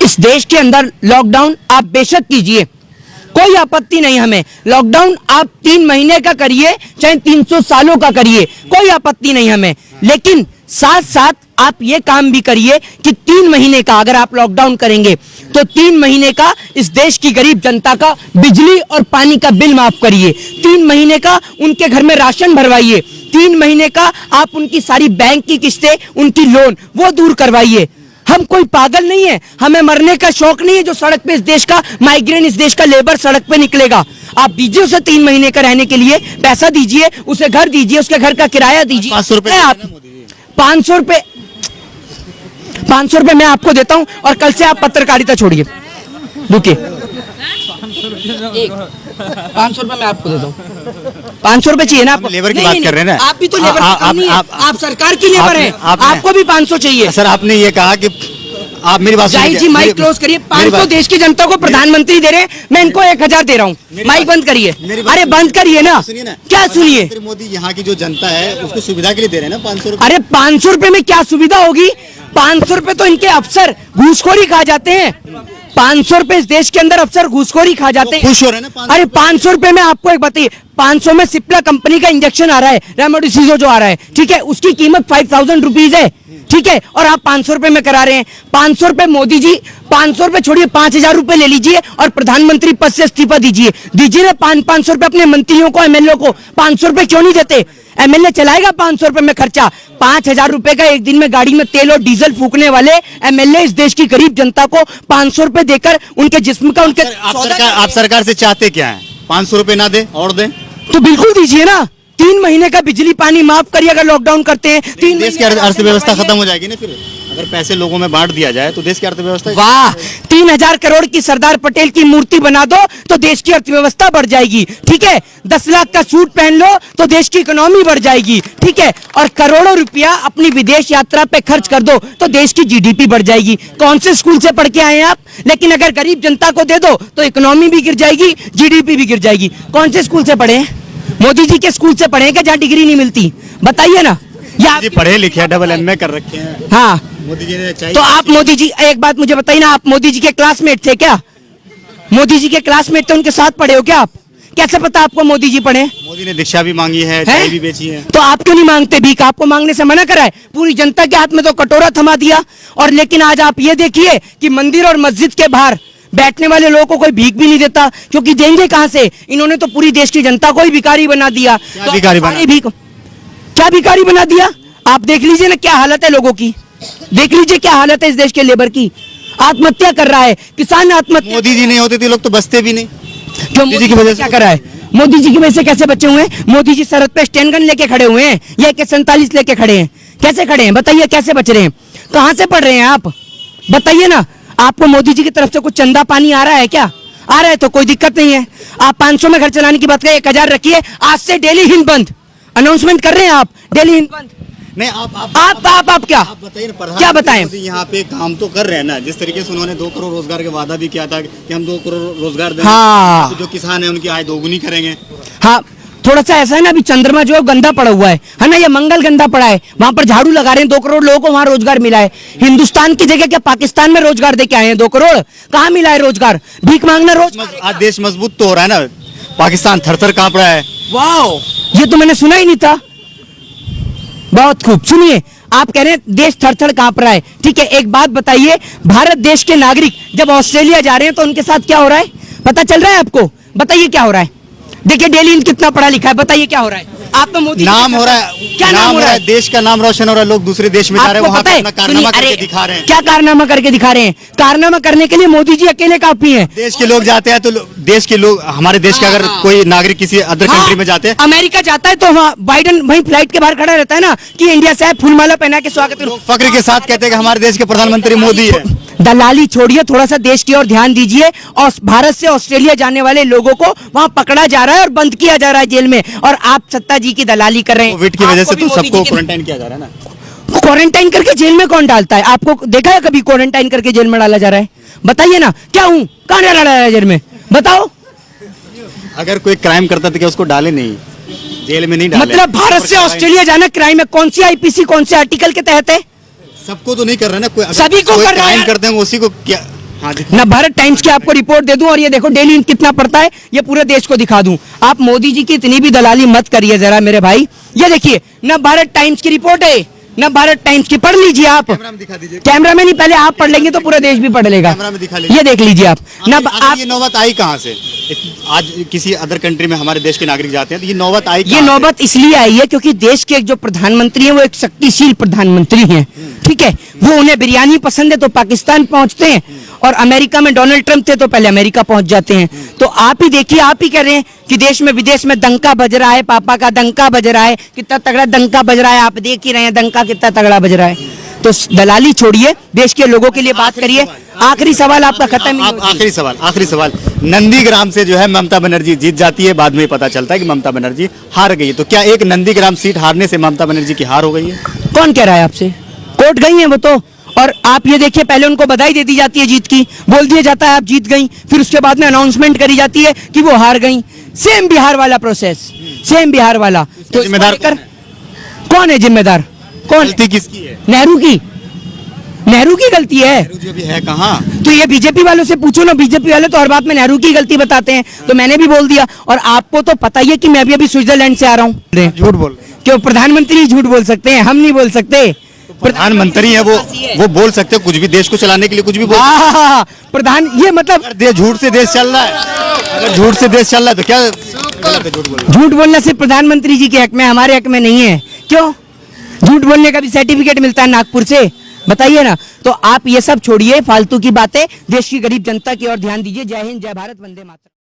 इस देश के अंदर लॉकडाउन आप बेशक कीजिए, कोई आपत्ति नहीं हमें। लॉकडाउन आप 3 महीने का करिए चाहे 300 सालों का करिए, कोई आपत्ति नहीं हमें। लेकिन साथ साथ आप ये काम भी करिए कि 3 महीने का अगर आप लॉकडाउन करेंगे तो 3 महीने का इस देश की गरीब जनता का बिजली और पानी का बिल माफ करिए। 3 महीने का उनके घर में राशन भरवाइए। 3 महीने का आप उनकी सारी बैंक की किस्तें, उनकी लोन वो दूर करवाइए। हम कोई पागल नहीं है, हमें मरने का शौक नहीं है जो सड़क पे इस देश का माइग्रेंट, इस देश का लेबर सड़क पे निकलेगा। आप दीजिए उसे 3 महीने का रहने के लिए पैसा दीजिए, उसे घर दीजिए, उसके घर का किराया दीजिए। 500 रुपए आप 500 रुपए मैं आपको देता हूं और कल से आप पत्रकारिता छोड़िए। रुकिए, 500 रुपए मैं आपको देता हूँ। 500 रुपए चाहिए ना आपको? लेबर की बात कर रहे हैं ना आप भी तो लेबर आप सरकार की लेबर है, आपको भी 500 चाहिए। सर आपने ये कहा कि आप मेरी बात जाहिद जी माइक क्लोज करिए। 500 देश की जनता को प्रधानमंत्री दे रहे हैं, मैं इनको 1000 दे रहा हूँ। माइक बंद करिए। अरे बंद करिए ना, क्या सुनिए। मोदी यहाँ की जो जनता है उसको सुविधा के लिए दे रहे हैं ना 500 रुपए। अरे 500 रुपए में क्या सुविधा होगी? 500 रुपए तो इनके अफसर घूसखोरी खा जाते हैं। 500 रुपए इस देश के अंदर अफसर घूसखोरी खा जाते हैं। खुश हो रहे हैं ना? अरे 500 रुपए में आपको एक बताइए, 500 में सिप्ला कंपनी का इंजेक्शन आ रहा है, रेमडेसिविर जो आ रहा है, ठीक है, उसकी कीमत 5000 रुपीज है, ठीक है, और आप 500 रुपए में करा रहे हैं। 500 रुपए मोदी जी, 500 रुपए छोड़िए, 5000 रुपए ले लीजिए और प्रधानमंत्री पद से इस्तीफा दीजिए। दीजिए ना 500 रुपए अपने मंत्रियों को, एमएलए को। 500 रुपए क्यों नहीं देते? एमएलए चलाएगा 500 रुपए में खर्चा। 5000 रुपए का एक दिन में गाड़ी में तेल और डीजल फूकने वाले एमएलए इस देश की गरीब जनता को 500 रुपए देकर उनके जिस्म का, उनके आप सरकार से चाहते क्या है? 500 रुपए ना दे और दे तो बिल्कुल दीजिए ना। 3 महीने का बिजली पानी माफ करिए अगर लॉकडाउन करते हैं। 3 देश की अर्थव्यवस्था खत्म हो जाएगी ना फिर, अगर पैसे लोगों में बांट दिया जाए तो देश की अर्थव्यवस्था। वाह, 3000 करोड़ की सरदार पटेल की मूर्ति बना दो तो देश की अर्थव्यवस्था बढ़ जाएगी, ठीक है। 10 लाख का सूट पहन लो तो देश की इकोनॉमी बढ़ जाएगी, ठीक है। और करोड़ों रुपया अपनी विदेश यात्रा पे खर्च कर दो तो देश की जीडीपी बढ़ जाएगी। कौन से स्कूल से पढ़ के आए हैं आप? लेकिन अगर गरीब जनता को दे दो तो इकोनॉमी भी गिर जाएगी, जीडीपी भी गिर जाएगी। कौन से स्कूल से पढ़े हैं? मोदी जी के स्कूल से पढ़े हैं क्या जहाँ डिग्री नहीं मिलती? बताइए ना। या पढ़े लिखे डबल एमए कर रखे हैं। हाँ, मोदी जी ने चाहिए तो आप मोदी जी, एक बात मुझे बताइए ना, आप मोदी जी के क्लासमेट थे क्या? मोदी जी के क्लासमेट थे, उनके साथ पढ़े हो क्या आप? कैसे पता आपको मोदी जी पढ़े? मोदी ने दीक्षा भी मांगी है, चाय भी बेची है। तो आप क्यों नहीं मांगते भीख? आपको मांगने से मना करा है? पूरी जनता के हाथ में तो कटोरा थमा दिया। और लेकिन आज आप ये देखिए कि मंदिर और मस्जिद के बाहर बैठने वाले लोगों को कोई भीख भी नहीं देता, क्योंकि देंगे कहां से? इन्होंने तो पूरी देश की जनता को ही भिखारी बना दिया। क्या भिखारी बना दिया? आप देख लीजिए ना क्या हालत है लोगों की, देख लीजिए क्या हालत है इस देश के लेबर की। आत्महत्या कर रहा है किसान, आत्महत्या। मोदी जी नहीं होते थे लोग तो बसते भी नहीं। क्यों? मोदी जी की वजह से क्या कर रहा है? मोदी जी की वजह से कैसे बचे हुए हैं? मोदी जी सरहद पे स्टैंड गन लेके खड़े हुए हैं, ये AK-47 लेके खड़े हैं। कैसे खड़े हैं बताइए? कैसे बच रहे हैं? कहां से पढ़ रहे हैं आप? बताइए ना। आपको मोदी जी की तरफ से कुछ चंदा पानी आ रहा है क्या? आ रहा है तो कोई दिक्कत नहीं है। आप 500 में घर चलाने की बात करें, 1000 रखिए। आज से डेली हिंद बंद अनाउंसमेंट कर रहे हैं आप, डेली हिंद बंद। नहीं आप क्या बताइए ना, क्या बताएं? यहाँ पे काम तो कर रहे हैं ना, जिस तरीके से उन्होंने 2 करोड़ रोजगार का वादा भी किया था कि हम 2 करोड़ रोजगार देंगे। हाँ, तो जो किसान है उनकी आय दोगुनी करेंगे। हाँ, थोड़ा सा ऐसा है ना, अभी चंद्रमा जो है गंदा पड़ा हुआ है ना, ये मंगल गंदा पड़ा है, वहां पर झाड़ू लगा रहे हैं। 2 करोड़ लोगों को वहां रोजगार मिला है। हिंदुस्तान की जगह क्या पाकिस्तान में रोजगार दे के आए हैं? 2 करोड़ कहाँ मिला है रोजगार? भीख मांगना आज देश मजबूत तो हो रहा है ना, पाकिस्तान थर-थर कांप रहा है। वाह, ये तो मैंने सुना ही नहीं था। बहुत खूब, सुनिए, आप कह रहे हैं देश थर-थर कांप रहा है, ठीक है। एक बात बताइए, भारत देश के नागरिक जब ऑस्ट्रेलिया जा रहे हैं तो उनके साथ क्या हो रहा है? पता चल रहा है आपको? बताइए क्या हो रहा है? देखिए डेली कितना पढ़ा लिखा है, बताइए क्या हो रहा है? आप तो मोदी नाम हो रहा है, क्या नाम हो रहा है? देश का नाम रोशन हो रहा है, लोग दूसरे देश में जा रहे हैं, वहां पे अपना कारनामा करके दिखा रहे हैं। क्या कारनामा करके दिखा रहे हैं? कारनामा करने के लिए मोदी जी अकेले काफी हैं। देश के लोग जाते हैं तो देश के लोग, हमारे देश के अगर कोई नागरिक किसी अदर कंट्री में जाते हैं, अमेरिका जाता है तो वहाँ बाइडन वहीं फ्लाइट के बाहर खड़ा रहता है ना कि इंडिया से फूलमाला पहना के स्वागत करो। फक्र के साथ कहते हैं कि हमारे देश के प्रधानमंत्री मोदी है। दलाली छोड़िए, थोड़ा सा देश की ओर ध्यान दीजिए। और भारत से ऑस्ट्रेलिया जाने वाले लोगों को वहां पकड़ा जा रहा है और बंद किया जा रहा है जेल में, और आप सत्ता जी की दलाली कर रहे हैं। कोविड की वजह से तो सबको क्वारंटाइन किया जा रहा है ना। क्वारंटाइन करके जेल में कौन डालता है? आपको देखा है कभी क्वारंटाइन करके जेल में डाला जा रहा है? बताइए ना, क्या हूँ, कहाँ डाला जा रहा है जेल में? बताओ। अगर कोई क्राइम करता तो क्या उसको डाले नहीं, जेल में नहीं डाले? मतलब भारत से ऑस्ट्रेलिया जाना क्राइम है? कौन सी IPC कौन से आर्टिकल के तहत है? सबको तो नहीं कर रहे ना, कोई सभी को कर रहा है। क्राइम करते हैं उसी को क्या हाँ, दिखाइए। ना भारत टाइम्स की आपको रिपोर्ट दे दूं और ये देखो डेली कितना पड़ता है, ये पूरे देश को दिखा दूं। आप मोदी जी की इतनी भी दलाली मत करिए जरा मेरे भाई। ये देखिए ना भारत टाइम्स की रिपोर्ट है, ना भारत टाइम्स की, पढ़ लीजिए आप। कैमरा में दिखा दीजिए। कैमरा में नहीं, पहले आप पढ़ लेंगे तो पूरा देश भी पढ़ लेगा। कैमरा में दिखा लीजिए। ये देख लीजिए आप ना आप। ये नौबत आई कहाँ से? आज किसी अदर कंट्री में हमारे देश के नागरिक जाते हैं तो ये नौबत आई ये कहाँ से? नौबत इसलिए आई है क्योंकि देश के जो प्रधानमंत्री हैं वो एक शक्तिशील प्रधानमंत्री हैं, ठीक है। वो उन्हें बिरयानी पसंद है तो पाकिस्तान पहुंचते हैं, और अमेरिका में डोनाल्ड ट्रंप थे तो पहले अमेरिका पहुंच जाते हैं। तो आप ही देखिए, आप ही कह रहे हैं कि देश में विदेश में डंका बज रहा है, पापा का डंका बज रहा है, कितना तगड़ा डंका बज रहा है, आप देख ही रहे हैं डंका कितना तगड़ा बज रहा है। तो दलाली छोड़िए, देश के लोगों के लिए बात करिए। आखिरी सवाल आपका खत्म ही आप नहीं होती। आखिरी सवाल नंदीग्राम से जो है ममता बनर्जी जीत जाती है, बाद में पता चलता है कि ममता बनर्जी हार गई है, तो क्या एक नंदीग्राम सीट हारने से ममता बनर्जी की हार हो गई है? कौन कह रहा है आपसे? कोर्ट गई हैं वो तो। और आप ये देखिए, पहले उनको बधाई दे दी जाती है जीत की, बोल दिया जाता है आप जीत गई, फिर उसके बाद में अनाउंसमेंट करी जाती है कि वो हार गई। सेम बिहार वाला प्रोसेस, सेम बिहार वाला। तो जिम्मेदार कौन है जिम्मेदार? कौन? गलती किसकी है? नेहरू की, नेहरू की गलती है। नेहरू जी अभी है कहाँ? तो ये बीजेपी वालों से पूछो ना, बीजेपी वाले तो हर बात में नेहरू की गलती बताते हैं, तो मैंने भी बोल दिया। और आपको तो पता ही है कि मैं भी अभी स्विट्जरलैंड से आ रहा हूँ। झूठ बोल रहे हैं। क्यों? प्रधानमंत्री ही झूठ बोल सकते हैं, हम नहीं बोल सकते। प्रधानमंत्री है वो बोल सकते हैं कुछ भी, देश को चलाने के लिए कुछ भी बोल। प्रधान, ये मतलब अगर झूठ से देश चल रहा है, अगर झूठ से देश चल रहा है तो क्या गलत है झूठ बोलना? झूठ बोलना सिर्फ प्रधानमंत्री जी के हक में, हमारे हक में नहीं है। क्यों? झूठ बोलने का भी सर्टिफिकेट मिलता है नागपुर से, बताइए ना। तो आप ये सब छोड़िए फालतू की बातें, देश की गरीब जनता की ओर ध्यान दीजिए। जय हिंद, जय भारत, वंदे मातरम।